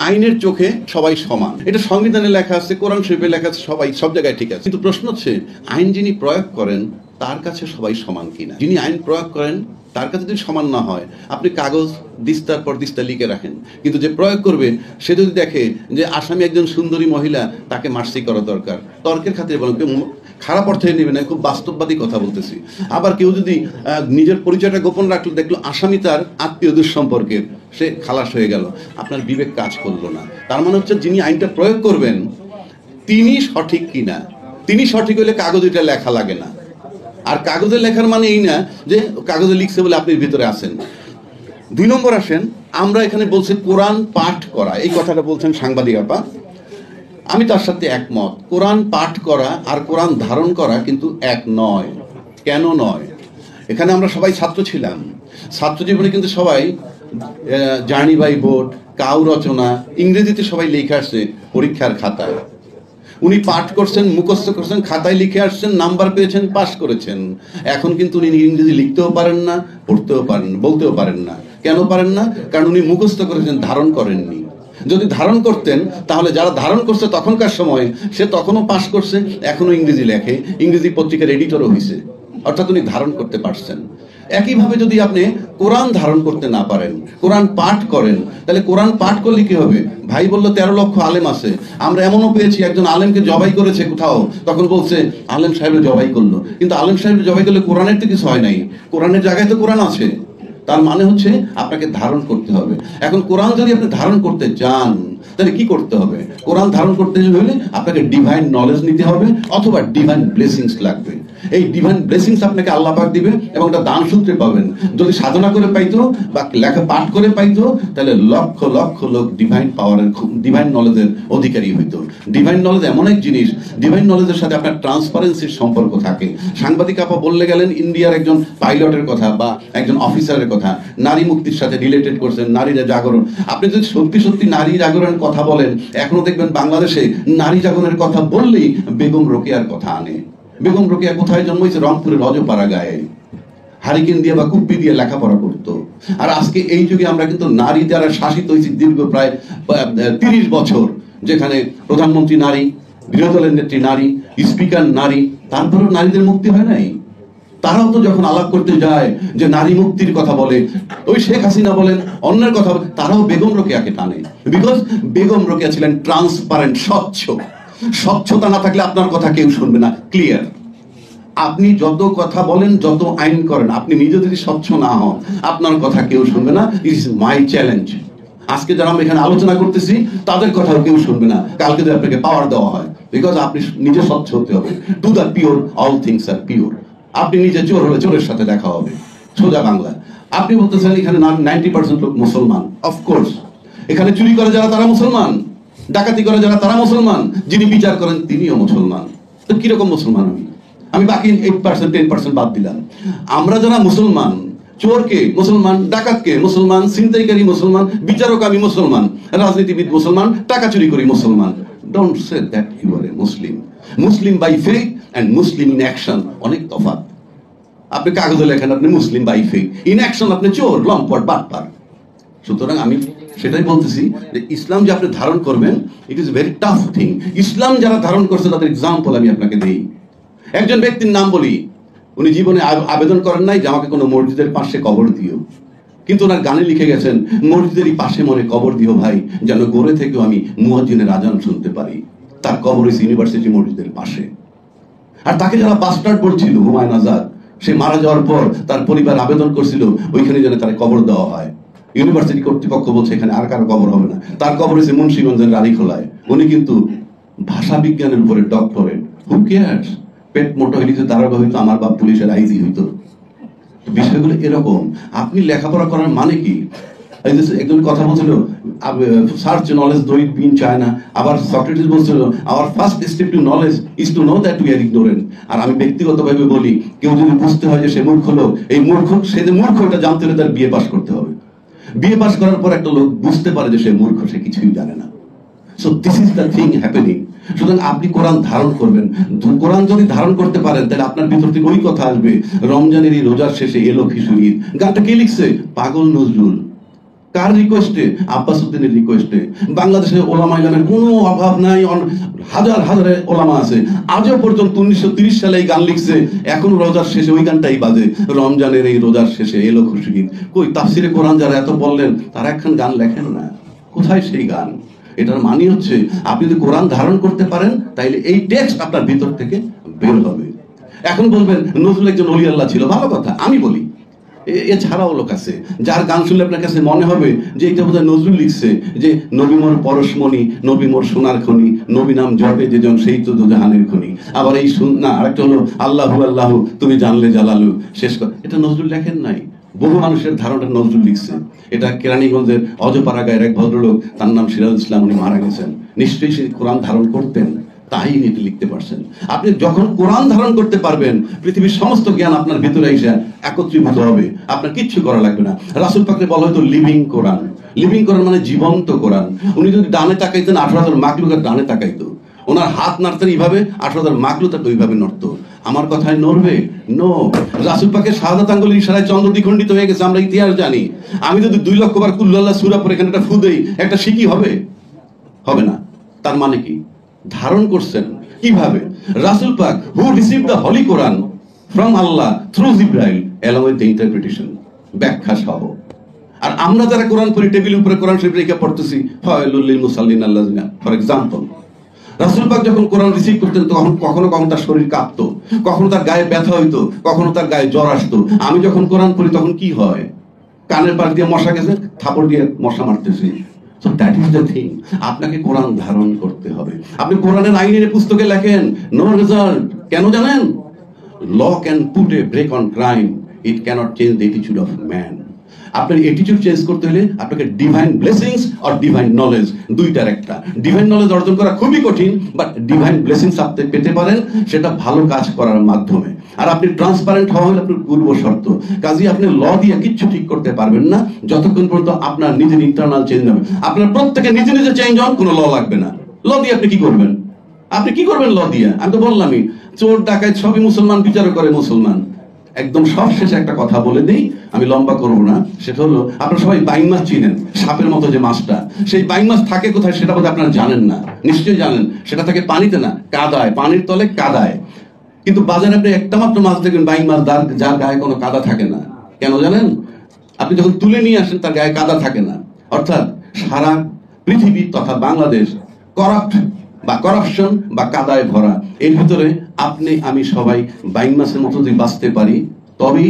আইনের চোখে সবাই সমান, এটা সংবিধানে লেখা আছে, কোরআন শরীফে লেখা আছে, সবাই সব জায়গায় ঠিক আছে। কিন্তু প্রশ্ন হচ্ছে আইন যিনি প্রয়োগ করেন তার কাছে সবাই সমান কিনা। যিনি আইন প্রয়োগ করেন তার কাছে যদি সমান না হয়, আপনি কাগজ দিস্তার পর দিস্তা লিখে রাখেন, কিন্তু যে প্রয়োগ করবে সে যদি দেখে যে আসামি একজন সুন্দরী মহিলা, তাকে মার্সি করা দরকার, তর্কের খাতিরে বলেন, খারাপ অর্থে নেবে না, খুব বাস্তববাদী কথা বলতেছি। আবার কেউ যদি নিজের পরিচয়টা গোপন রাখলো, দেখলো আসামি তার আত্মীয় দুঃসম্পর্কের, সে খালাস হয়ে গেল, আপনার বিবেক কাজ করলো না। তার মানে হচ্ছে যিনি আইনটা প্রয়োগ করবেন তিনি সঠিক কিনা। তিনি সঠিক হলে কাগজে এটা লেখা লাগে না। আর কাগজে লেখার মানে এই না যে কাগজে লিখছে বলে আপনি ভিতরে আছেন। 2 নম্বর আসেন, আমরা এখানে বলছি কোরআন পাঠ করা, এই কথাটা বলছেন সাংবাদিক আপা, আমি তার সাথে একমত। কোরআন পাঠ করা আর কোরআন ধারণ করা কিন্তু এক নয়। কেন নয়? এখানে আমরা সবাই ছাত্র ছিলাম, ছাত্র জীবনে কিন্তু সবাই জার্নি বাই বোট, কাউ রচনা ইংরেজিতে সবাই লিখে আসছে পরীক্ষার খাতায়। উনি পাঠ করছেন, মুখস্থ করছেন, খাতায় লিখে আসছেন, নাম্বার পেয়েছেন, পাস করেছেন। এখন কিন্তু উনি ইংরেজি লিখতেও পারেন না, পড়তেও পারেন, বলতেও পারেন না। কেন পারেন না? কারণ উনি মুখস্থ করেছেন, ধারণ করেননি। যদি ধারণ করতেন তাহলে যারা ধারণ করছে তখনকার সময়, সে তখনও পাস করছে, এখনো ইংরেজি লেখে, ইংরেজি পত্রিকার এডিটরও হয়েছে, অর্থাৎ উনি ধারণ করতে পারছেন। একইভাবে যদি আপনি কোরআন ধারণ করতে না পারেন, কোরআন পাঠ করেন, তাহলে কোরআন পাঠ করলে কি হবে? ভাই বললো 13 লক্ষ আলেম আছে, আমরা এমনও পেয়েছি একজন আলেমকে জবাই করেছে কোথাও, তখন বলছে আলেম সাহেব জবাই করলো, কিন্তু আলেম সাহেব জবাই করলে কোরআনের তো কিছু হয় নাই, কোরআনের জায়গায় তো কোরআন আছে। তার মানে হচ্ছে আপনাকে ধারণ করতে হবে। এখন কোরআন যদি আপনি ধারণ করতে চান তাহলে কি করতে হবে? কোরআন ধারণ করতে হলে আপনাকে ডিভাইন নলেজ নিতে হবে, অথবা ডিভাইন ব্লেসিংস লাগবে। এই ডিভাইন ব্লেসিংস আপনাকে আল্লাহ পাক দিবে এবং এটা দান সূত্রে পাবেন। যদি সাধনা করে পাইতো বা লেখা পাঠ করে পাইতো, তাহলে লক্ষ লক্ষ লোক ডিভাইন পাওয়ারের, ডিভাইন নলেজের অধিকারী হইতো। ডিভাইন নলেজ এমন এক জিনিস, ডিভাইন নলেজের সাথে আপনার ট্রান্সপারেন্সির সম্পর্ক থাকে। সাংবাদিক আপা বললে গেলেন ইন্ডিয়ার একজন পাইলটের কথা বা একজন অফিসারের কথা, নারী মুক্তির সাথে রিলেটেড করছেন, নারীরা জাগরণ। আপনি যদি সত্যি সত্যি নারী জাগরণের কথা বলেন, এখনো দেখবেন বাংলাদেশে নারী জাগরণের কথা বললেই বেগম রোকেয়ার কথা আনে। বেগম রোকেয়া কোথায় জন্মেছে? রংপুরের রজপাড়া গায়ে, হারিকেন দিয়ে বা কুপ্পি দিয়ে লেখাপড়া করতো। আর আজকে এই যুগে আমরা কিন্তু নারী যারা শাসিত হয়েছি দীর্ঘ প্রায় 30 বছর, যেখানে প্রধানমন্ত্রী নারী, বিরোধী দলের নেত্রী নারী, স্পিকার নারী, তারপরেও নারীদের মুক্তি হয় নাই। তারাও তো যখন আলাপ করতে যায় যে নারী মুক্তির কথা বলে, ওই শেখ হাসিনা বলেন, অন্যের কথা বলে, তারাও বেগম রোকেয়াকে টানে। বিকজ বেগম রোকেয়া ছিলেন ট্রান্সপারেন্ট, স্বচ্ছ। স্বচ্ছতা না থাকলে আপনার কথা কেউ শুনবে না, ক্লিয়ার। আপনি যত কথা বলেন, যত আইন করেন, আপনি নিজে যদি স্বচ্ছ না হন, আপনার কথা কেউ শুনবে না। It is my challenge. আজকে যারা আমরা এখানে আলোচনা করতেছি তাদের কথাও কেউ শুনবে না, কালকে যদি আপনাকে পাওয়ার দেওয়া হয়। বিকজ আপনি নিজে স্বচ্ছ হতে হবে। To the pure all things are pure. আপনি নিজে চোর হলে চোরের সাথে দেখা হবে, সোজা বাংলা। আপনি বলতেছেন এখানে 90% লোক মুসলমান, অফকোর্স। এখানে চুরি করে যারা তারা মুসলমান, ডাকাতি করে যারা তারা মুসলমান, যিনি বিচার করেন তিনিও মুসলমান। তো কিরকম মুসলমান আমি বাকি 8% 10% বাদ দিলাম। আমরা যারা মুসলমান, চোরকে মুসলমান, ডাকাতকে মুসলমান, ছিনতাইকারী মুসলমান, বিচারক আমি মুসলমান, রাজনীতিবিদ মুসলমান, টাকা চুরি করি মুসলমান। Don't say that you are a Muslim. Muslim by faith and Muslim in action অনেক তফাৎ। আপনি কাগজে লেখেন আপনি Muslim by faith, in action আপনি চোর, লম্পট, বাটপার। সুতরাং আমি সেটাই বলতেছি যে ইসলাম যে আপনি ধারণ করবেন, it is very tough thing. Islam যারা ধারণ করছে তাদের এক্সাম্পল আমি আপনাকে দিই। একজন ব্যক্তির নাম বলি, উনি জীবনে আবেদন করেন নাই যে আমাকে কোনো মসজিদের পাশে কবর দিও, কিন্তু ওনার গানে লিখে গেছেন মসজিদেরই পাশে মনে কবর দিও ভাই, যেন গড়ে থেকেও আমি মুয়াজ্জিনের আজান শুনতে পারি। তার কবর হয়েছে ইউনিভার্সিটি মসজিদের পাশে। আর তাকে যারা বাস্টার্ড বলছিল, হুমায়ুন আজাদ, সে মারা যাওয়ার পর তার পরিবার আবেদন করছিল ওইখানে যেন তার কবর দেওয়া হয়। ইউনিভার্সিটি কর্তৃপক্ষ বলছে এখানে আর কারো কবর হবে না। তার কবর হয়েছে মুন্সিগঞ্জের রানীখোলায়। উনি কিন্তু ভাষা বিজ্ঞানের উপরে ডক্টরেট। হু কেয়ারস? পেট মোটা হইলে তারা হইতো আমার বাপ পুলিশের আইজি হইতো। বিষয়গুলো এরকম। আপনি লেখাপড়া করার মানে কি? একজন কথা বলছিল search knowledge though it be in China. আবার সক্রেটিস বলছিল our first step to knowledge is to know that we are ignorant. আর আমি ব্যক্তিগতভাবে বলি, কেউ যদি বুঝতে হয় যে সে মূর্খ লোক, এই মূর্খ, সে যে মূর্খ এটা জানতে হলে তার বিএ পাস করতে হবে। বিএ পাস করার পর একটা লোক বুঝতে পারে যে সে মূর্খ, সে কিছুই জানে না। So this is the thing happening. সুতরাং আপনি কোরআন ধারণ করবেন। কোরআন যদি ধারণ করতে পারেন তাহলে আপনার ভিতর থেকে ওই কথা আসবে, রমজানের এই রোজার শেষে এলো খিচুড়ি। গানটা কে লিখছে? পাগল নজরুল। কার রিকোয়েস্টে? আব্বাস উদ্দিনের রিকোয়েস্টে। বাংলাদেশে ওলামা ইলমের কোনো অভাব নাই, হাজার হাজার ওলামা আছে। আজও পর্যন্ত 1930 সালে এই গান লিখছে, এখন রোজার শেষে ওই গানটাই বাজে, রমজানের এই রোজার শেষে এলো খুশি গীত। কই তাফসিরে কোরআন যারা এত বললেন তারা একখান গান লেখেন না, কোথায় সেই গান? এটার মানে হচ্ছে আপনি যদি কোরআন ধারণ করতে পারেন তাইলে এই টেক্সট আপনার ভিতর থেকে বের হবে। এখন বলবেন নজরুল একজন ওলি আল্লাহ ছিল, ভালো কথা, আমি বলি এছাড়াও লোক আছে যার গান শুনলে আপনার কাছে মনে হবে যে এটা বোধহয় নজরুল লিখছে, যে নবী মোর পরশমণি, নবী মোর সোনার খনি, নবী নাম জপে যেজন সেই তো জাহানের খনি। আবার এই না, আরেকটা হলো আল্লাহু আল্লাহু তুমি জানলে জালালু, শেষ কর। এটা নজরুল লেখেন নাই, বহু মানুষের ধারণা নজরুল লিখছে। এটা কেরানীগঞ্জের অজপাড়া গায়ের এক ভদ্রলোক, তার নাম সিরাজ ইসলাম, উনি মারা গেছেন। নিশ্চয়ই সে কোরআন ধারণ করতেন, তাই এটি লিখতে পারছেন। আপনি যখন কোরআন ধারণ করতে পারবেন, পৃথিবীর সমস্ত জ্ঞান আপনার ভিতরে এসে একত্রীভূত হবে, আপনার কিচ্ছু করা লাগবে না। রাসূল পাককে বলা হয়তো লিভিং কোরআন। লিভিং কোরআন মানে জীবন্ত কোরআন। উনি যদি ডানে তাকাইতেন 18,000 মাকলুকাত ডানে তাকাইতো, ওনার হাত নাড়তেন এইভাবে, 18,000 মাকলুকাত ওইভাবে নড়তো। আমার কথায় নড়বে? নো। রাসূল পাকের শাহাদাত আঙ্গুলের ইশারায় চন্দ্র দ্বিখণ্ডিত হয়ে গেছে, আমরা ইতিহাস জানি। আমি যদি 2 লক্ষ বার কুল আল্লাহ সূরা পড়ে এখানে একটা ফু দেই, একটা শিকি হবে? হবে না। তার মানে কি? ধারণ করছেন কিভাবে? রাসূল পাক হু receive the Holi Quran from Allah through Jibrail along with the interpretation, ব্যাখ্যা সহ। আর আমরা যারা কোরআন পড়ি, টেবিলের উপরে কোরআন শরীফ রেখে পড়তেছি, ফাওয়াইলুল লিল মুসাল্লিন আল্লাযিনা, ফর এক্সাম্পল। রাসূল পাক যখন কোরআন রিসিভ করতেন তখন কখনো কখনো তার শরীর কাঁপতো, কখনো তার গায়ে ব্যথা হইতো, কখনো তার গায়ে জ্বর আসতো। আমি যখন কোরআন পড়ি তখন কি হয়? কানের পাশ দিয়ে মশা গেছে, থাপড় দিয়ে মশা মারতেছি। So that is the thing. আপনাকে কোরআন ধারণ করতে হবে। আপনি কোরআনের আইনের পুস্তকে লেখেন নো রেজাল্ট, কেন জানেন? Law can put a brake on crime, it cannot change the attitude of man. আপনার অ্যাটিটিউড চেঞ্জ করতে হলে আপনাকে ডিভাইন ব্লেসিংস আর ডিভাইন নলেজ, দুইটার একটা। ডিভাইন নলেজ অর্জন করা খুবই কঠিন, বাট ডিভাইন ব্লেসিংস আপনি পেতে পারেন সেটা ভালো কাজ করার মাধ্যমে। আর আপনি ট্রান্সপারেন্ট হওয়া হলে আপনার পূর্ব শর্ত। কাজেই আপনি ল দিয়ে কিচ্ছু ঠিক করতে পারবেন না যতক্ষণ পর্যন্ত আপনার নিজের ইন্টারনাল চেঞ্জ হবে। আপনার প্রত্যেকে নিজে নিজে চেঞ্জ হন, কোনো ল লাগবে না। ল দিয়ে আপনি কি করবেন? আপনি কি করবেন ল দিয়ে? আমি তো বললামই, চোর ডাকাত সবই মুসলমান, বিচারও করে মুসলমান। একদম সব শেষে একটা কথা বলে দিই, আমি লম্বা করবো না। সেটা হলো, আপনারা সবাই বাইং মাছ চিনেন, সাপের মতো যে মাছটা। সেই বাইং মাছ থাকে কোথায় সেটা বোধহয় আপনারা জানেন না, নিশ্চয়ই জানেন। সেটা থাকে পানিতে না, কাদায়, পানির তলে কাদায়। কিন্তু বাজারে আপনি একটা মাত্র মাছ দেখবেন বাইং মাছ, যার গায়ে কোনো কাদা থাকে না। কেন জানেন? আপনি যখন তুলে নিয়ে আসেন তার গায়ে কাদা থাকে না। অর্থাৎ সারা পৃথিবী তথা বাংলাদেশ করাপ্ট বা করাপশন বা কাদায় ভরা। এর ভিতরে আপনি আমি সবাই বাইং মাছের মতো যদি বাঁচতে পারি তবেই